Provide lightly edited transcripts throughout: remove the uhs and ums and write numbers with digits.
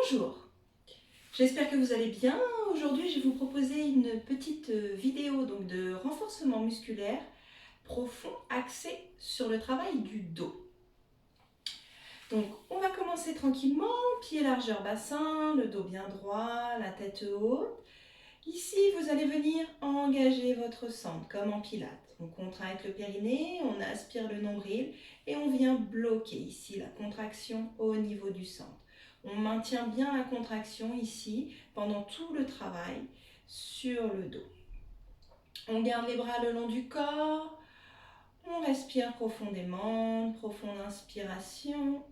Bonjour, j'espère que vous allez bien. Aujourd'hui, je vais vous proposer une petite vidéo donc, de renforcement musculaire profond axé sur le travail du dos. Donc, on va commencer tranquillement, pieds largeur bassin, le dos bien droit, la tête haute. Ici, vous allez venir engager votre centre comme en pilates. On contracte le périnée, on aspire le nombril et on vient bloquer ici la contraction au niveau du centre. On maintient bien la contraction ici pendant tout le travail sur le dos. On garde les bras le long du corps. On respire profondément, profonde inspiration.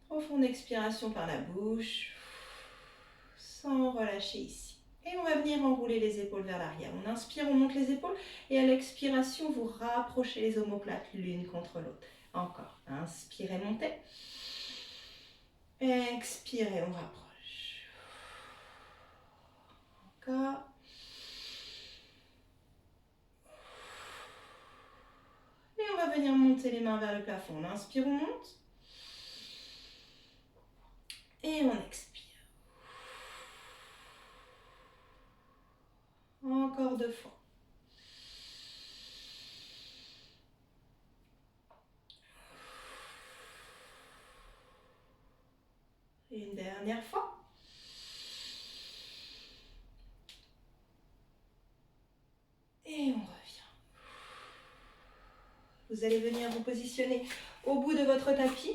Profonde expiration par la bouche, sans relâcher ici. Et on va venir enrouler les épaules vers l'arrière. On inspire, on monte les épaules et à l'expiration, vous rapprochez les omoplates l'une contre l'autre. Encore. Inspirez, montez. Expirez, on rapproche. Encore. Et on va venir monter les mains vers le plafond. On inspire, on monte. Et on expire. Encore 2 fois. Et une dernière fois. Et on revient. Vous allez venir vous positionner au bout de votre tapis.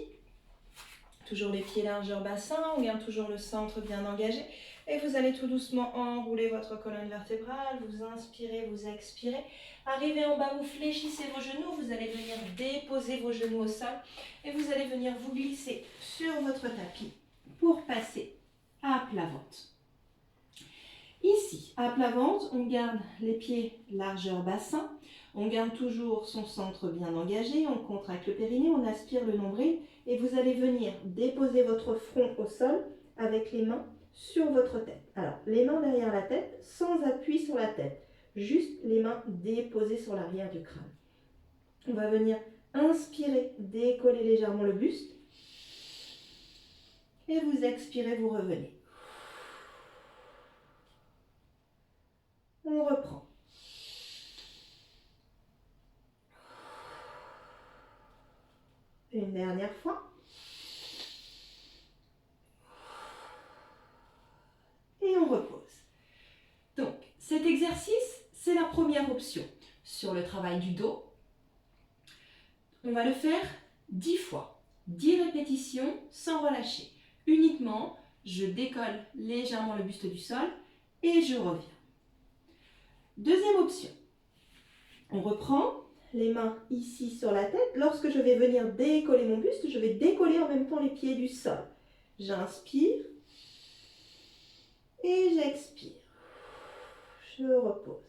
Toujours les pieds largeur bassin, on garde toujours le centre bien engagé. Et vous allez tout doucement enrouler votre colonne vertébrale. Vous inspirez, vous expirez. Arrivez en bas, vous fléchissez vos genoux. Vous allez venir déposer vos genoux au sol. Et vous allez venir vous glisser sur votre tapis pour passer à plat ventre. Ici, à plat ventre, on garde les pieds largeur bassin. On garde toujours son centre bien engagé. On contracte le périnée, on aspire le nombril. Et vous allez venir déposer votre front au sol avec les mains sur votre tête. Alors, les mains derrière la tête, sans appui sur la tête. Juste les mains déposées sur l'arrière du crâne. On va venir inspirer, décoller légèrement le buste. Et vous expirez, vous revenez. On reprend. Une dernière fois. Et on repose. Donc, cet exercice, c'est la première option sur le travail du dos. On va le faire 10 fois, 10 répétitions sans relâcher. Uniquement, je décolle légèrement le buste du sol et je reviens. Deuxième option, on reprend les mains ici sur la tête. Lorsque je vais venir décoller mon buste, je vais décoller en même temps les pieds du sol. J'inspire et j'expire. Je repose.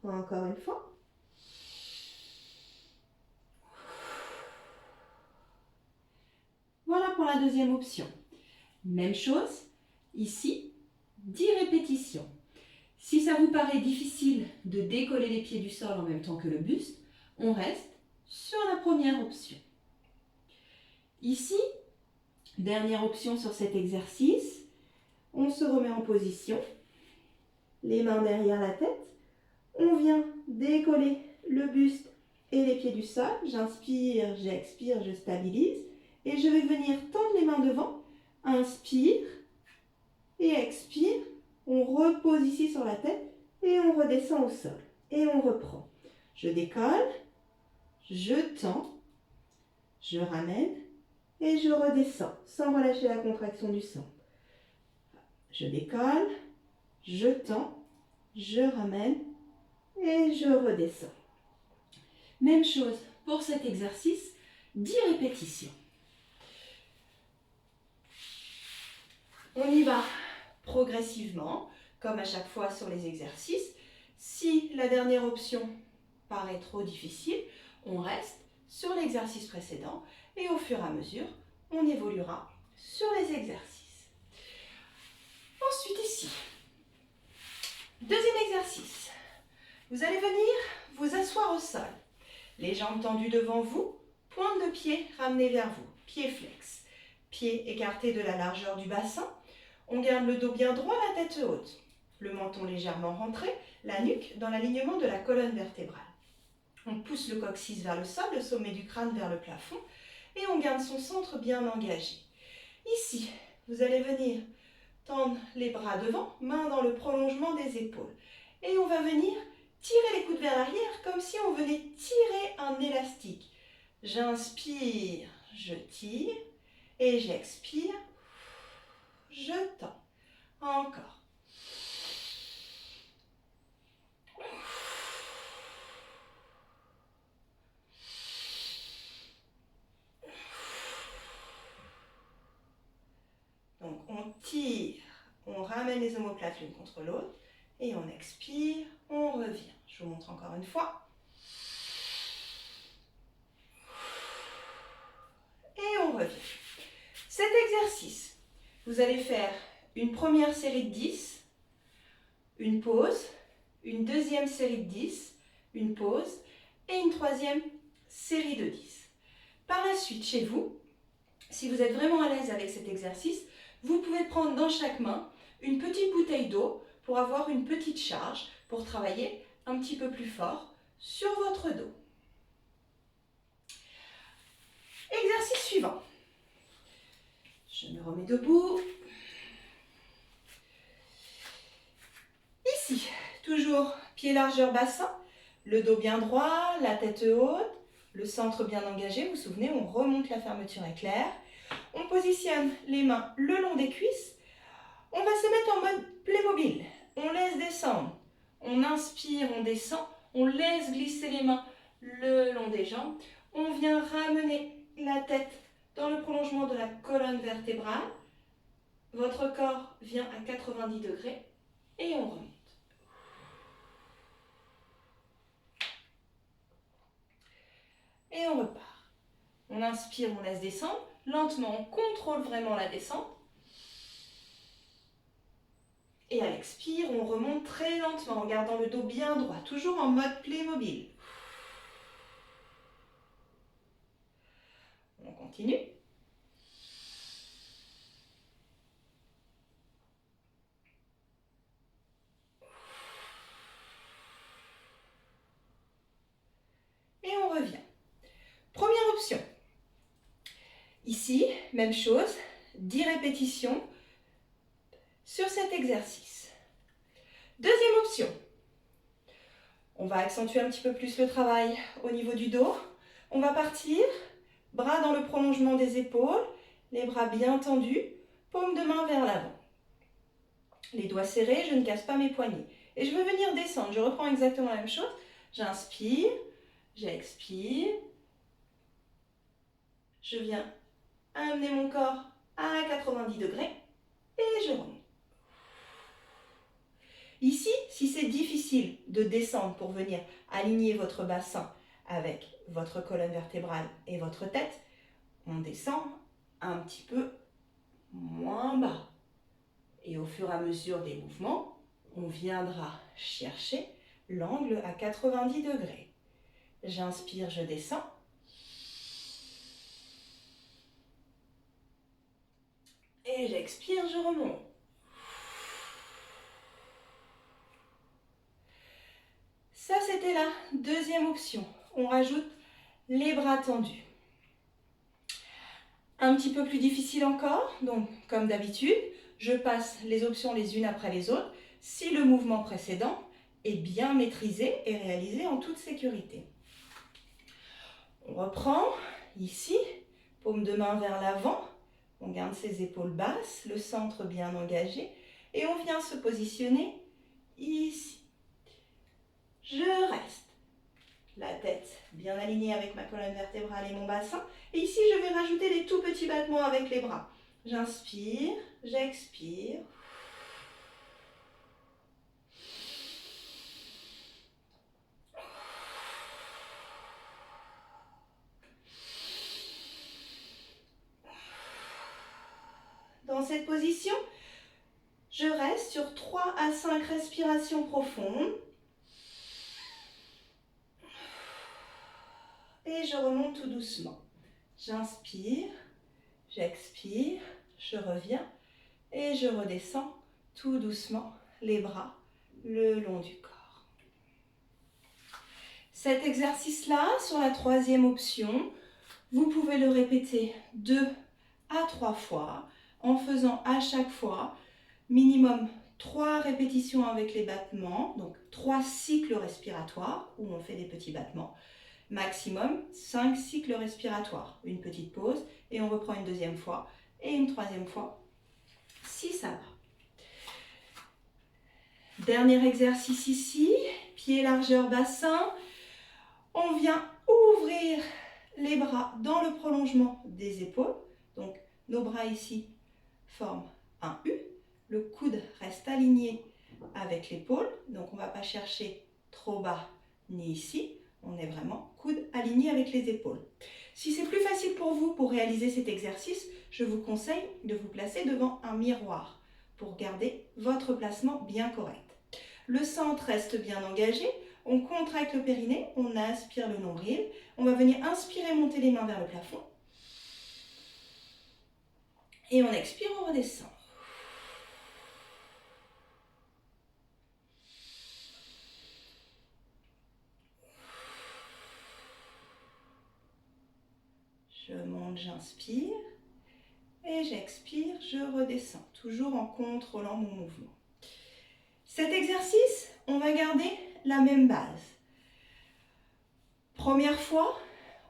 Encore une fois. Voilà pour la deuxième option. Même chose, ici, 10 répétitions. Si ça vous paraît difficile de décoller les pieds du sol en même temps que le buste, on reste sur la première option. Ici, dernière option sur cet exercice, on se remet en position, les mains derrière la tête, on vient décoller le buste et les pieds du sol, j'inspire, j'expire, je stabilise, et je vais venir tendre les mains devant, inspire et expire, on repose ici sur la tête et on redescend au sol, et on reprend. Je décolle, je tends, je ramène, et je redescends, sans relâcher la contraction du centre. Je décolle, je tends, je ramène et je redescends. Même chose pour cet exercice, 10 répétitions. On y va progressivement, comme à chaque fois sur les exercices. Si la dernière option paraît trop difficile, on reste sur l'exercice précédent et au fur et à mesure, on évoluera sur les exercices. Ensuite ici, deuxième exercice. Vous allez venir vous asseoir au sol. Les jambes tendues devant vous, Pointe de pied ramenée vers vous, pied flex. Pied écarté de la largeur du bassin. On garde le dos bien droit, la tête haute. Le menton légèrement rentré, la nuque dans l'alignement de la colonne vertébrale. On pousse le coccyx vers le sol, le sommet du crâne vers le plafond et on garde son centre bien engagé. Ici, vous allez venir tendre les bras devant, main dans le prolongement des épaules. Et on va venir tirer les coudes vers l'arrière comme si on venait tirer un élastique. J'inspire, je tire et j'expire, je tends. Encore. Donc on tire, on ramène les omoplates l'une contre l'autre et on expire, on revient. Je vous montre encore une fois. Et on revient. Cet exercice, vous allez faire une première série de 10, une pause, une deuxième série de 10, une pause et une troisième série de 10. Par la suite, chez vous, si vous êtes vraiment à l'aise avec cet exercice, vous pouvez prendre dans chaque main une petite bouteille d'eau pour avoir une petite charge, pour travailler un petit peu plus fort sur votre dos. Exercice suivant. Je me remets debout. Ici, toujours pied largeur bassin, le dos bien droit, la tête haute, le centre bien engagé. Vous vous souvenez, on remonte la fermeture éclair. On positionne les mains le long des cuisses. On va se mettre en mode Playmobil. On laisse descendre. On inspire, on descend. On laisse glisser les mains le long des jambes. On vient ramener la tête dans le prolongement de la colonne vertébrale. Votre corps vient à 90 degrés et on remonte. Et on repart. On inspire, on laisse descendre. Lentement, on contrôle vraiment la descente. Et à l'expire, on remonte très lentement en gardant le dos bien droit, toujours en mode Playmobil. On continue. Et on revient. Première option. Ici, même chose, 10 répétitions sur cet exercice. Deuxième option. On va accentuer un petit peu plus le travail au niveau du dos. On va partir, bras dans le prolongement des épaules, les bras bien tendus, paume de main vers l'avant. Les doigts serrés, je ne casse pas mes poignets. Et je veux venir descendre, je reprends exactement la même chose. J'inspire, j'expire. Je viens amener mon corps à 90 degrés et je remonte. Ici, si c'est difficile de descendre pour venir aligner votre bassin avec votre colonne vertébrale et votre tête, on descend un petit peu moins bas. Et au fur et à mesure des mouvements, on viendra chercher l'angle à 90 degrés. J'inspire, je descends. Et j'expire, je remonte. Ça, c'était la deuxième option. On rajoute les bras tendus. Un petit peu plus difficile encore, donc comme d'habitude, je passe les options les unes après les autres si le mouvement précédent est bien maîtrisé et réalisé en toute sécurité. On reprend ici, paume de main vers l'avant, on garde ses épaules basses, le centre bien engagé et on vient se positionner ici. Je reste. La tête bien alignée avec ma colonne vertébrale et mon bassin. Et ici, je vais rajouter des tout petits battements avec les bras. J'inspire, j'expire. Dans cette position, je reste sur 3 à 5 respirations profondes. et je remonte tout doucement. J'inspire, j'expire, je reviens et je redescends tout doucement les bras le long du corps. Cet exercice-là, sur la troisième option, vous pouvez le répéter 2 à 3 fois en faisant à chaque fois minimum 3 répétitions avec les battements, donc 3 cycles respiratoires où on fait des petits battements. Maximum 5 cycles respiratoires, une petite pause et on reprend une deuxième fois et une troisième fois si ça va. Dernier exercice ici, pied largeur bassin. On vient ouvrir les bras dans le prolongement des épaules. Donc nos bras ici forment un U. Le coude reste aligné avec l'épaule. Donc on ne va pas chercher trop bas ni ici. On est vraiment coude aligné avec les épaules. Si c'est plus facile pour vous pour réaliser cet exercice, je vous conseille de vous placer devant un miroir pour garder votre placement bien correct. Le centre reste bien engagé. On contracte le périnée, on aspire le nombril. On va venir inspirer, monter les mains vers le plafond. Et on expire, on redescend. Je monte, j'inspire. Et j'expire, je redescends. Toujours en contrôlant mon mouvement. Cet exercice, on va garder la même base. Première fois,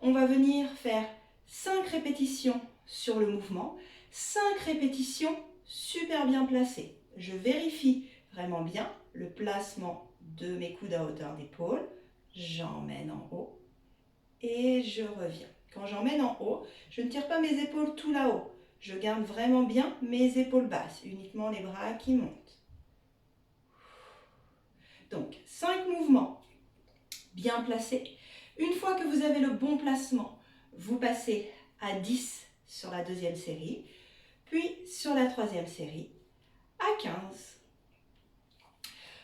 on va venir faire 5 répétitions sur le mouvement, 5 répétitions super bien placées. Je vérifie vraiment bien le placement de mes coudes à hauteur d'épaule. J'emmène en haut et je reviens. Quand j'emmène en haut, je ne tire pas mes épaules tout là-haut. Je garde vraiment bien mes épaules basses, uniquement les bras qui montent. Donc, 5 mouvements bien placés. Une fois que vous avez le bon placement, vous passez à 10 sur la deuxième série, puis sur la troisième série, à 15.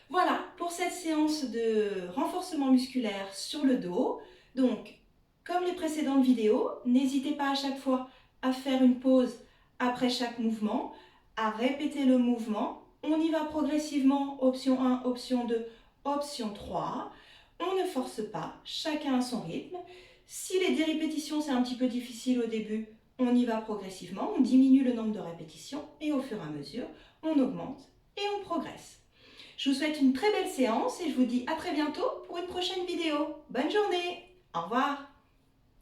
Voilà pour cette séance de renforcement musculaire sur le dos. Donc, comme les précédentes vidéos, n'hésitez pas à chaque fois à faire une pause après chaque mouvement, à répéter le mouvement. On y va progressivement, option 1, option 2, option 3. On ne force pas, chacun à son rythme. Si les 10 répétitions c'est un petit peu difficile au début, on y va progressivement, on diminue le nombre de répétitions et au fur et à mesure, on augmente et on progresse. Je vous souhaite une très belle séance et je vous dis à très bientôt pour une prochaine vidéo. Bonne journée, au revoir.